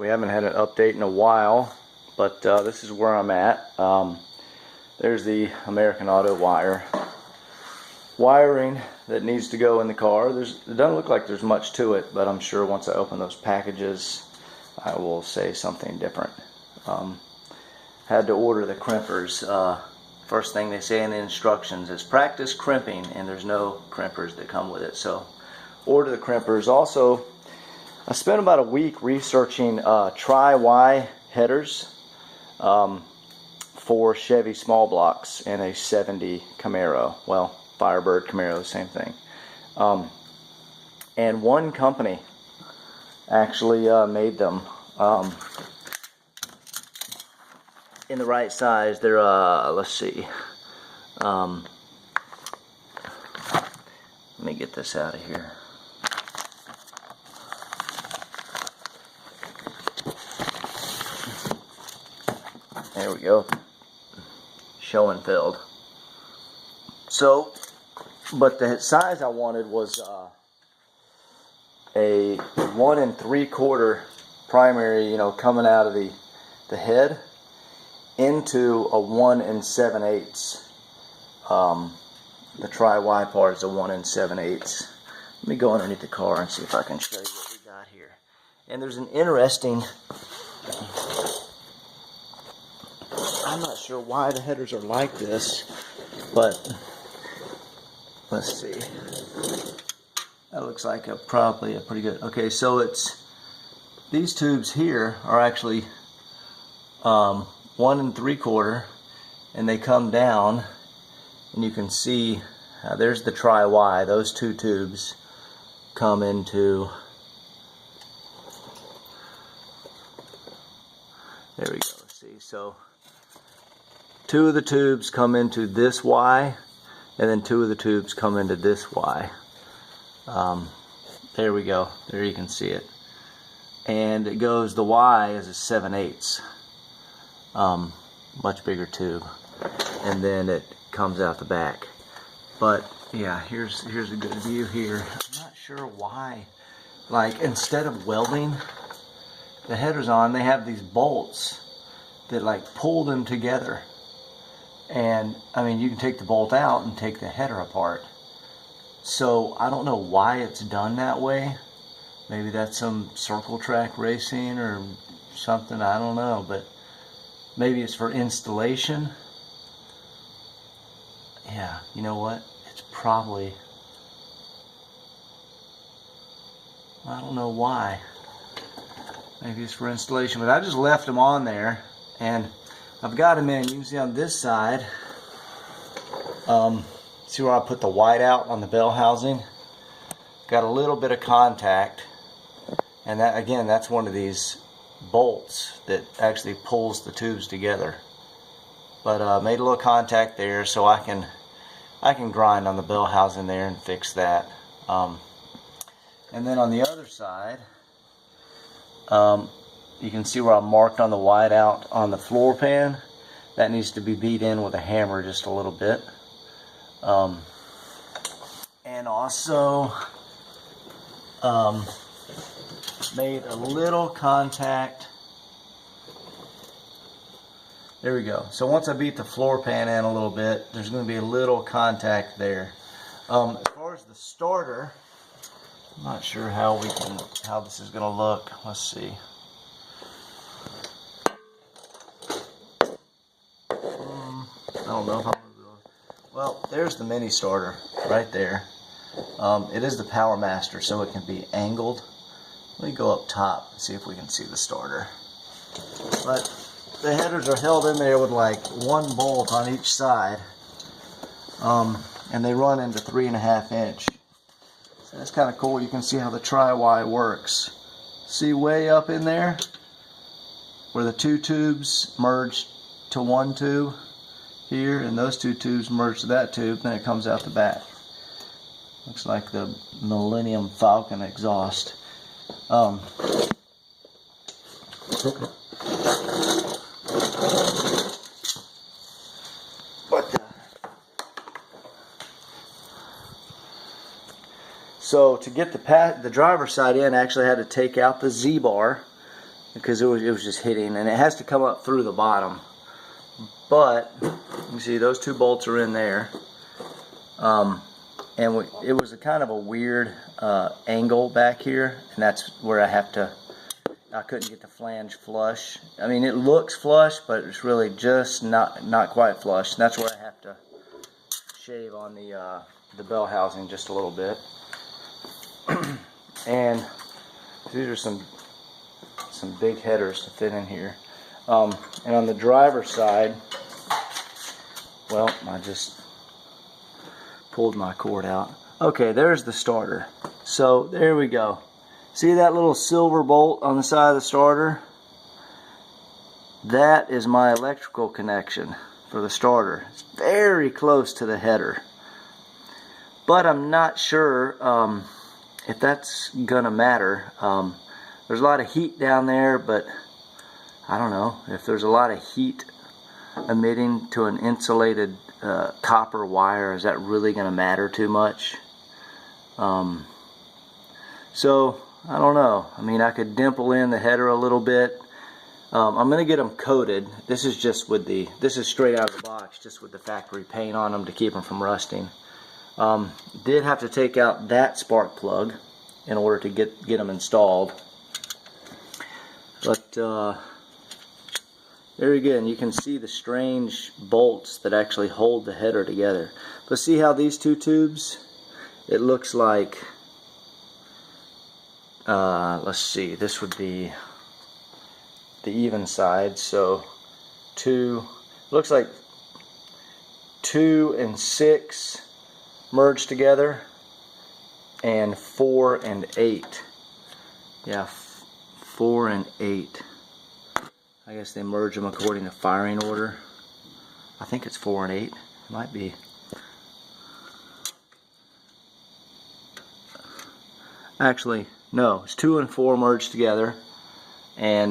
we haven't had an update in a while, but this is where I'm at. There's the American Auto wiring that needs to go in the car. It doesn't look like there's much to it, but I'm sure once I open those packages I will say something different. Had to order the crimpers. First thing they say in the instructions is practice crimping, and there's no crimpers that come with it, so order the crimpers. Also, I spent about a week researching Tri-Y headers for Chevy small blocks and a 70 Camaro. Well, Firebird Camaro, same thing. And one company actually made them in the right size. They're let's see. Let me get this out of here. There we go. Schoenfeld. So, but the size I wanted was a 1 3/4 primary, coming out of the head into a 1 7/8. The Tri-Y part is a 1 7/8. Let me go underneath the car and see if I can show you what we got here. And there's an interesting, I'm not sure why the headers are like this, but let's see. That looks like probably a pretty good. Okay, so it's these tubes here are actually 1 3/4, and they come down, and you can see there's the Tri-Y. Those two tubes come into. There we go. See, so 2 of the tubes come into this Y, and then 2 of the tubes come into this Y. There we go. There you can see it. And it goes, the Y is a 7/8. Much bigger tube. And then it comes out the back. But yeah, here's a good view here. I'm not sure why. Like, instead of welding the headers on, they have these bolts that like pull them together. And I mean, you can take the bolt out and take the header apart. So I don't know why it's done that way. Maybe that's some circle track racing or something, I don't know, but maybe it's for installation. Yeah, you know what? It's probably, I don't know why. Maybe it's for installation, but I just left them on there, and I've got them in. You can see on this side, see where I put the white out on the bell housing? Got a little bit of contact, and that, again, that's one of these bolts that actually pulls the tubes together. But made a little contact there, so I can grind on the bell housing there and fix that. And then on the other side, you can see where I marked on the white out on the floor pan. That needs to be beat in with a hammer just a little bit. And also made a little contact. There we go. So once I beat the floor pan in a little bit, there's going to be a little contact there. As far as the starter, I'm not sure how this is going to look. Let's see. I don't know if I'm going to do it. Well, there's the mini starter right there. It is the Power Master, so it can be angled. Let me go up top and see if we can see the starter. But the headers are held in there with like 1 bolt on each side, and they run into 3.5 inch. So that's kind of cool. You can see how the Tri-Y works. See way up in there where the 2 tubes merge to 1 tube here, and those 2 tubes merge to that tube, then it comes out the back. Looks like the Millennium Falcon exhaust. So to get the driver's side in, I actually had to take out the Z-bar because it was just hitting, and it has to come up through the bottom. But you see those two bolts are in there, and it was a kind of a weird angle back here, and that's where I couldn't get the flange flush. I mean, it looks flush, but it's really just not quite flush. And that's where I have to shave on the bell housing just a little bit. And these are some big headers to fit in here. And on the driver's side, well, I just pulled my cord out. Okay, there's the starter. So there we go. See that little silver bolt on the side of the starter? That is my electrical connection for the starter. It's very close to the header. But I'm not sure if that's gonna matter. There's a lot of heat down there, but I don't know if there's a lot of heat emitting to an insulated copper wire. Is that really gonna matter too much? So I don't know. I mean, I could dimple in the header a little bit. I'm gonna get them coated. This is straight out of the box, just with the factory paint on them to keep them from rusting. Did have to take out that spark plug in order to get them installed. But there again, you can see the strange bolts that actually hold the header together. But see how these two tubes? It looks like, let's see, this would be the even side. So looks like 2 and 6 merged together, and 4 and 8. Yeah, 4 and 8. I guess they merge them according to firing order. I think it's 4 and 8. It might be. Actually, no, it's 2 and 4 merged together, and